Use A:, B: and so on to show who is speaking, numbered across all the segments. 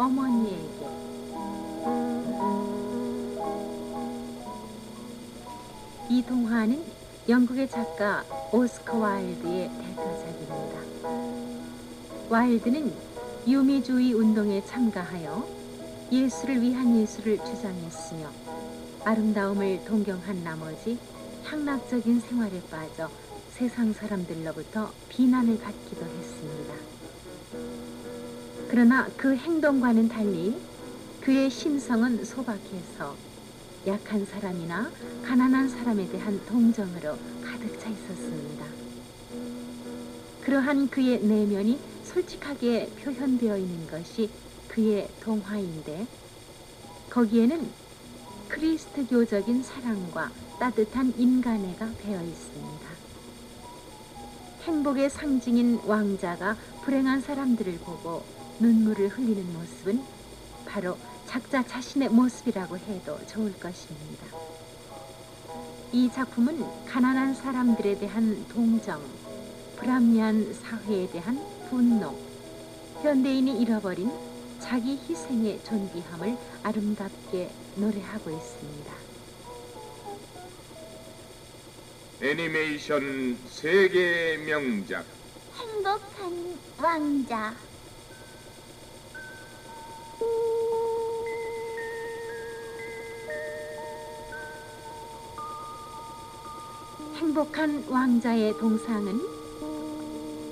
A: 어머니에게. 이 동화는 영국의 작가 오스커 와일드의 대표작입니다. 와일드는 유미주의 운동에 참가하여 예수를 위한 예술을 주장했으며 아름다움을 동경한 나머지 향락적인 생활에 빠져 세상 사람들로부터 비난을 받기도 했습니다. 그러나 그 행동과는 달리 그의 심성은 소박해서 약한 사람이나 가난한 사람에 대한 동정으로 가득 차 있었습니다. 그러한 그의 내면이 솔직하게 표현되어 있는 것이 그의 동화인데 거기에는 그리스도교적인 사랑과 따뜻한 인간애가 배어 있습니다. 행복의 상징인 왕자가 불행한 사람들을 보고 눈물을 흘리는 모습은 바로 작자 자신의 모습이라고 해도 좋을 것입니다. 이 작품은 가난한 사람들에 대한 동정, 불합리한 사회에 대한 분노, 현대인이 잃어버린 자기 희생의 존귀함을 아름답게 노래하고 있습니다.
B: 애니메이션 세계 명작
C: 행복한 왕자.
A: 행복한 왕자의 동상은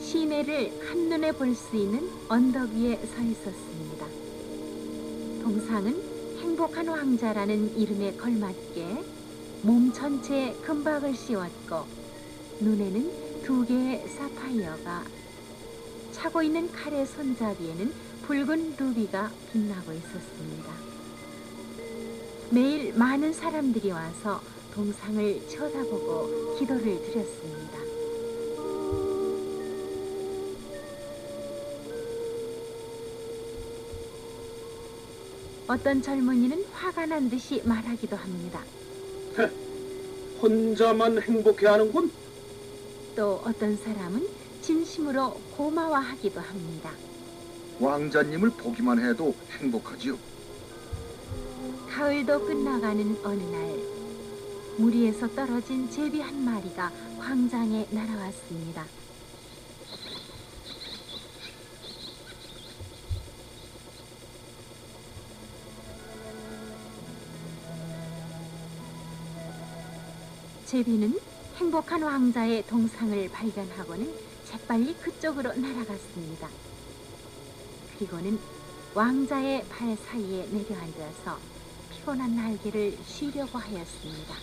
A: 시내를 한눈에 볼 수 있는 언덕 위에 서 있었습니다. 동상은 행복한 왕자라는 이름에 걸맞게 몸 전체에 금박을 씌웠고 눈에는 2개의 사파이어가, 차고 있는 칼의 손잡이에는 붉은 루비가 빛나고 있었습니다. 매일 많은 사람들이 와서 동상을 쳐다보고 기도를 드렸습니다. 어떤 젊은이는 화가 난 듯이 말하기도 합니다.
D: 혼자만 행복해하는군.
A: 또 어떤 사람은 진심으로 고마워하기도 합니다.
E: 왕자님을 보기만 해도 행복하지요.
A: 가을도 끝나가는 어느 날 무리에서 떨어진 제비 한 마리가 광장에 날아왔습니다. 제비는 행복한 왕자의 동상을 발견하고는 재빨리 그쪽으로 날아갔습니다. 그리고는 왕자의 발 사이에 내려앉아서 피곤한 날개를 쉬려고 하였습니다.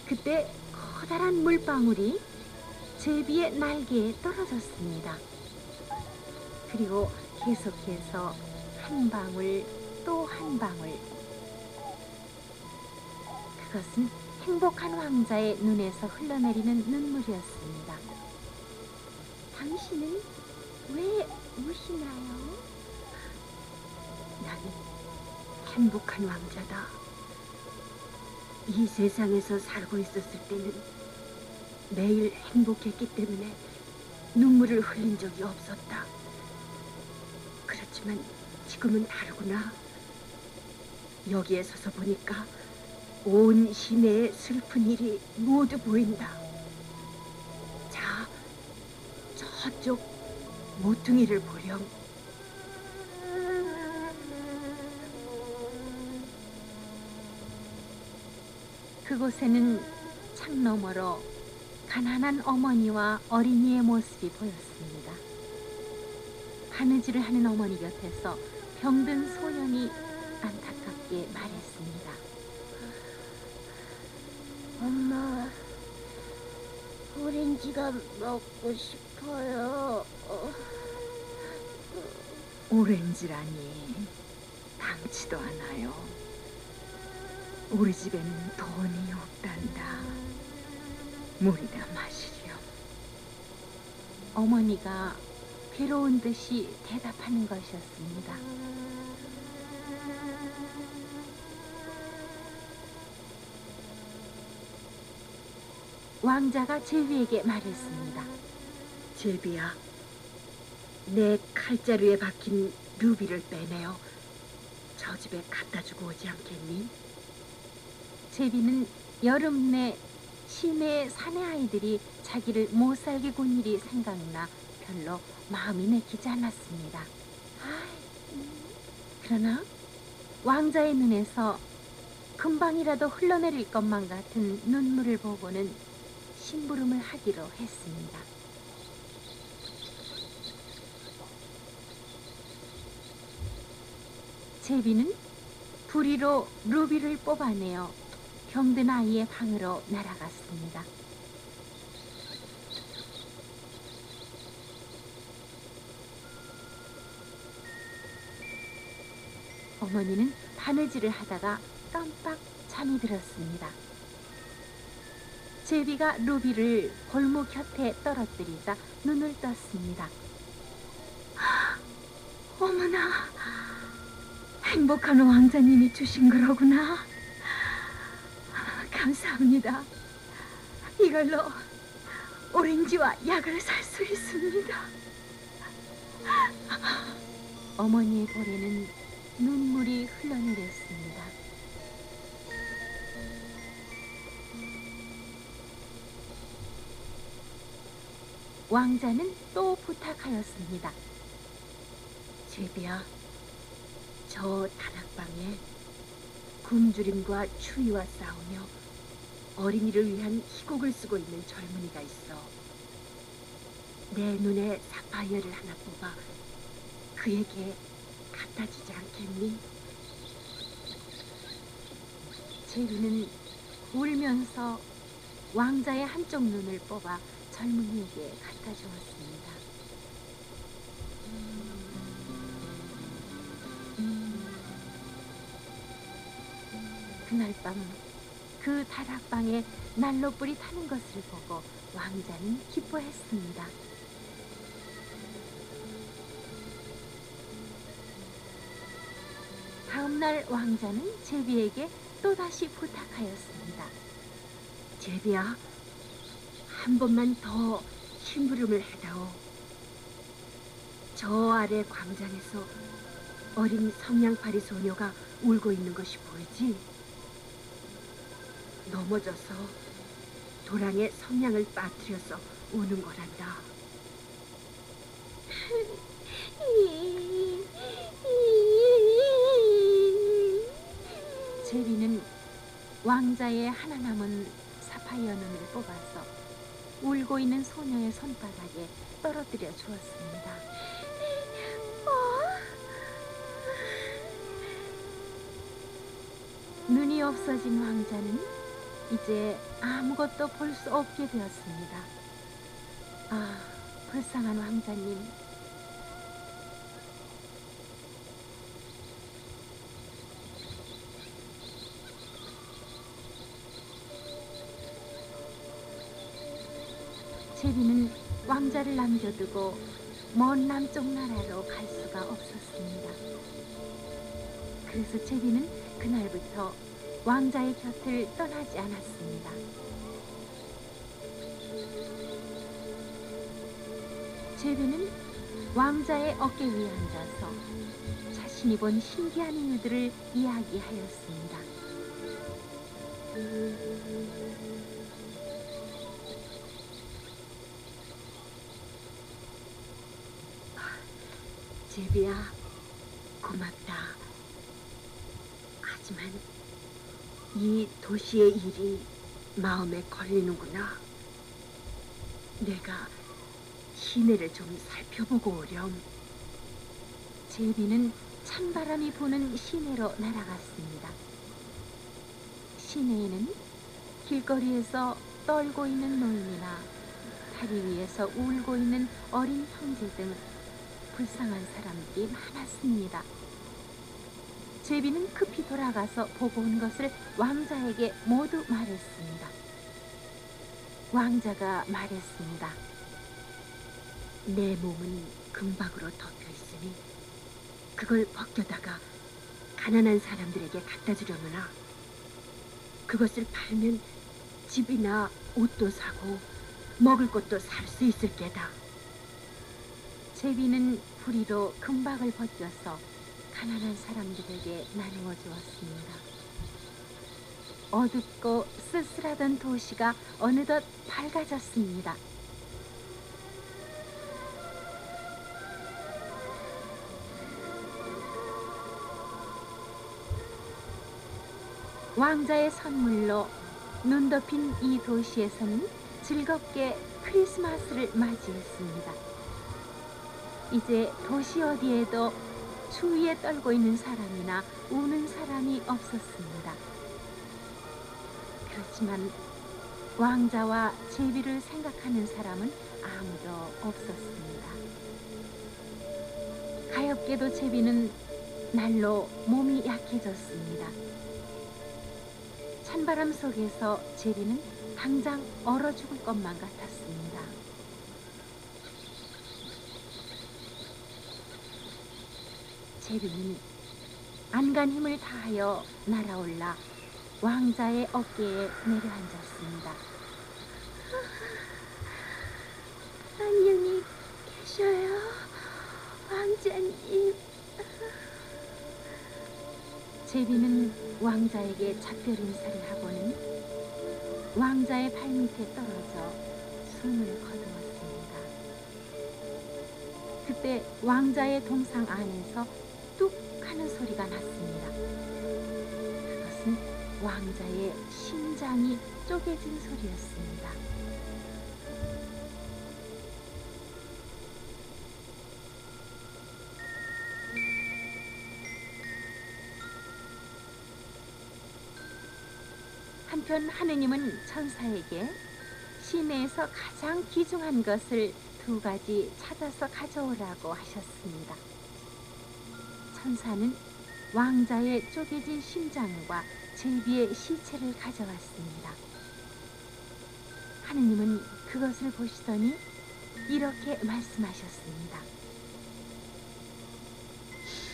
A: 그때 커다란 물방울이 제비의 날개에 떨어졌습니다. 그리고 계속해서 한 방울 또 한 방울. 그것은 행복한 왕자의 눈에서 흘러내리는 눈물이었습니다. 당신은 왜 우시나요?
F: 나는 행복한 왕자다. 이 세상에서 살고 있었을 때는 매일 행복했기 때문에 눈물을 흘린 적이 없었다. 그렇지만 지금은 다르구나. 여기에 서서 보니까 온 시내의 슬픈 일이 모두 보인다. 자, 저쪽 모퉁이를 보렴.
A: 그곳에는 창 너머로 가난한 어머니와 어린이의 모습이 보였습니다. 바느질을 하는 어머니 곁에서 병든 소년이 안타깝게 말했습니다.
C: 엄마, 오렌지가 먹고 싶어요.
F: 오렌지라니 당치도 않아요. 우리 집에는 돈이 없단다. 물이나 마시렴.
A: 어머니가 괴로운 듯이 대답하는 것이었습니다. 왕자가 제비에게 말했습니다.
F: 제비야, 내 칼자루에 박힌 루비를 빼내어 저 집에 갖다 주고 오지 않겠니?
A: 제비는 여름 내 시내의 사내 아이들이 자기를 못 살게 군 일이 생각나 별로 마음이 내키지 않았습니다. 그러나 왕자의 눈에서 금방이라도 흘러내릴 것만 같은 눈물을 보고는 심부름을 하기로 했습니다. 제비는 부리로 루비를 뽑아내어 병든 아이의 방으로 날아갔습니다. 어머니는 바느질을 하다가 깜빡 잠이 들었습니다. 제비가 루비를 골목 곁에 떨어뜨리자 눈을 떴습니다.
F: 어머나, 행복한 왕자님이 주신 거로구나. 감사합니다. 이걸로 오렌지와 약을 살 수 있습니다.
A: 어머니의 볼에는 눈물이 흘러내렸습니다. 왕자는 또 부탁하였습니다.
F: 제비야, 저 다락방에 굶주림과 추위와 싸우며 어린이를 위한 희곡을 쓰고 있는 젊은이가 있어. 내 눈에 사파이어를 하나 뽑아 그에게 갖다 주지 않겠니?
A: 제비는 울면서 왕자의 한쪽 눈을 뽑아 젊은이에게 갖다 주었습니다. 그날 밤 그 다락방에 난로불이 타는 것을 보고 왕자는 기뻐했습니다. 다음날 왕자는 제비에게 또다시 부탁하였습니다.
F: 제비야, 한 번만 더 심부름을 해다오. 저 아래 광장에서 어린 성냥팔이 소녀가 울고 있는 것이 보이지? 넘어져서 도랑에 성냥을 빠뜨려서 우는 거란다.
A: 제비는 왕자의 하나 남은 사파이어 눈을 뽑아서 울고 있는 소녀의 손바닥에 떨어뜨려 주었습니다. 눈이 없어진 왕자는 이제 아무것도 볼 수 없게 되었습니다. 아, 불쌍한 왕자님. 제비는 왕자를 남겨두고 먼 남쪽 나라로 갈 수가 없었습니다. 그래서 제비는 그날부터 왕자의 곁을 떠나지 않았습니다. 제비는 왕자의 어깨 위에 앉아서 자신이 본 신기한 이유들을 이야기하였습니다.
F: 제비야, 고맙다. 하지만 이 도시의 일이 마음에 걸리는구나. 내가 시내를 좀 살펴보고 오렴.
A: 제비는 찬바람이 부는 시내로 날아갔습니다. 시내에는 길거리에서 떨고 있는 노인이나 다리 위에서 울고 있는 어린 형제 등 불쌍한 사람들이 많았습니다. 제비는 급히 돌아가서 보고 온 것을 왕자에게 모두 말했습니다. 왕자가 말했습니다.
F: 내 몸은 금박으로 덮여 있으니 그걸 벗겨다가 가난한 사람들에게 갖다 주려느나 그것을 팔면 집이나 옷도 사고 먹을 것도 살 수 있을 게다.
A: 제비는 부리로 금박을 벗겨서 가난한 사람들에게 나누어 주었습니다. 어둡고 쓸쓸하던 도시가 어느덧 밝아졌습니다. 왕자의 선물로 눈 덮인 이 도시에서는 즐겁게 크리스마스를 맞이했습니다. 이제 도시 어디에도 추위에 떨고 있는 사람이나 우는 사람이 없었습니다. 그렇지만 왕자와 제비를 생각하는 사람은 아무도 없었습니다. 가엾게도 제비는 날로 몸이 약해졌습니다. 찬바람 속에서 제비는 당장 얼어 죽을 것만 같았습니다. 제비는 안간 힘을 다하여 날아올라 왕자의 어깨에 내려앉았습니다.
C: 안녕히 계셔요, 왕자님.
A: 제비는 왕자에게 작별 인사를 하고는 왕자의 발밑에 떨어져 숨을 거두었습니다. 그때 왕자의 동상 안에서 뚝 하는 소리가 났습니다. 그것은 왕자의 심장이 쪼개진 소리였습니다. 한편 하느님은 천사에게 시내에서 가장 귀중한 것을 2가지 찾아서 가져오라고 하셨습니다. 천사는 왕자의 쪼개진 심장과 제비의 시체를 가져왔습니다. 하느님은 그것을 보시더니 이렇게 말씀하셨습니다.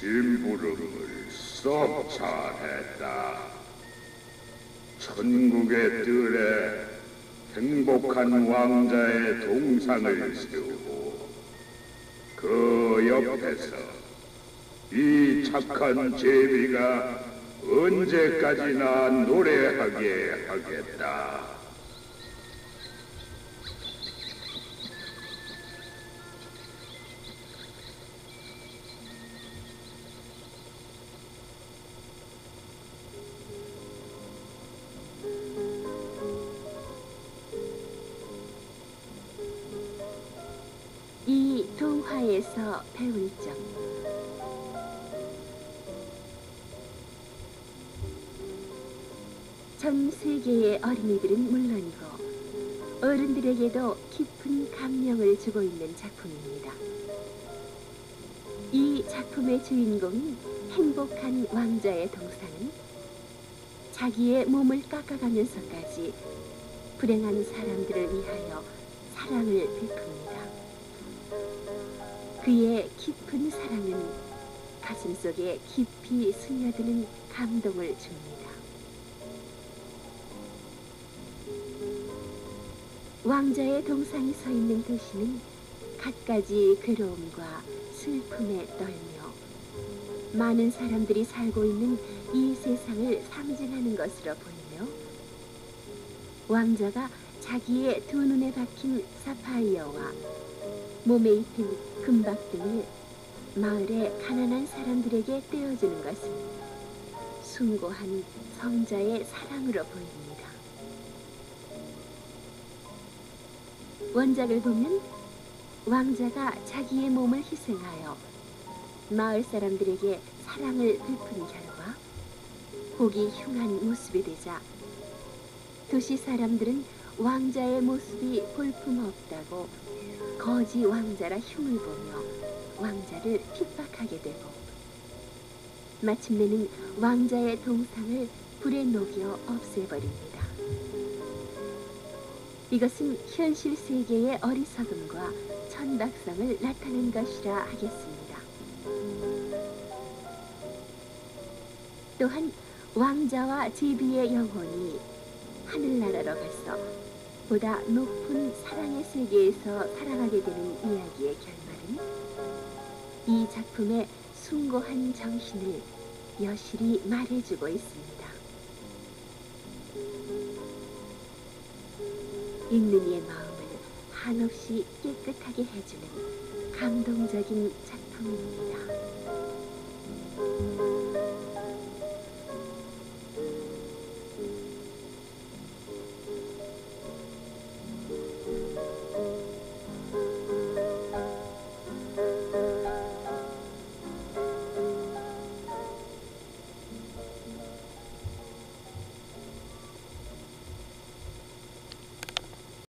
B: 심부름을 썩 잘했다. 천국의 뜰에 행복한 왕자의 동상을 세우고 그 옆에서 이 착한 제비가 언제까지나 노래하게 하겠다.
A: 이 동화에서 배울 점. 전 세계의 어린이들은 물론이고 어른들에게도 깊은 감명을 주고 있는 작품입니다. 이 작품의 주인공인 행복한 왕자의 동상은 자기의 몸을 깎아가면서까지 불행한 사람들을 위하여 사랑을 베풉니다. 그의 깊은 사랑은 가슴속에 깊이 스며드는 감동을 줍니다. 왕자의 동상이 서 있는 도시는 갖가지 괴로움과 슬픔에 떨며 많은 사람들이 살고 있는 이 세상을 상징하는 것으로 보이며 왕자가 자기의 2눈에 박힌 사파이어와 몸에 입힌 금박 등을 마을의 가난한 사람들에게 떼어주는 것은 숭고한 성자의 사랑으로 보입니다. 원작을 보면 왕자가 자기의 몸을 희생하여 마을 사람들에게 사랑을 베푼 결과 보기 흉한 모습이 되자 도시 사람들은 왕자의 모습이 볼품없다고 거지 왕자라 흉을 보며 왕자를 핍박하게 되고 마침내는 왕자의 동상을 불에 녹여 없애버립니다. 이것은 현실 세계의 어리석음과 천박성을 나타낸 것이라 하겠습니다. 또한 왕자와 제비의 영혼이 하늘나라로 가서 보다 높은 사랑의 세계에서 살아가게 되는 이야기의 결말은 이 작품의 숭고한 정신을 여실히 말해주고 있습니다. 읽는 이의 마음을 한없이 깨끗하게 해주는 감동적인 작품입니다.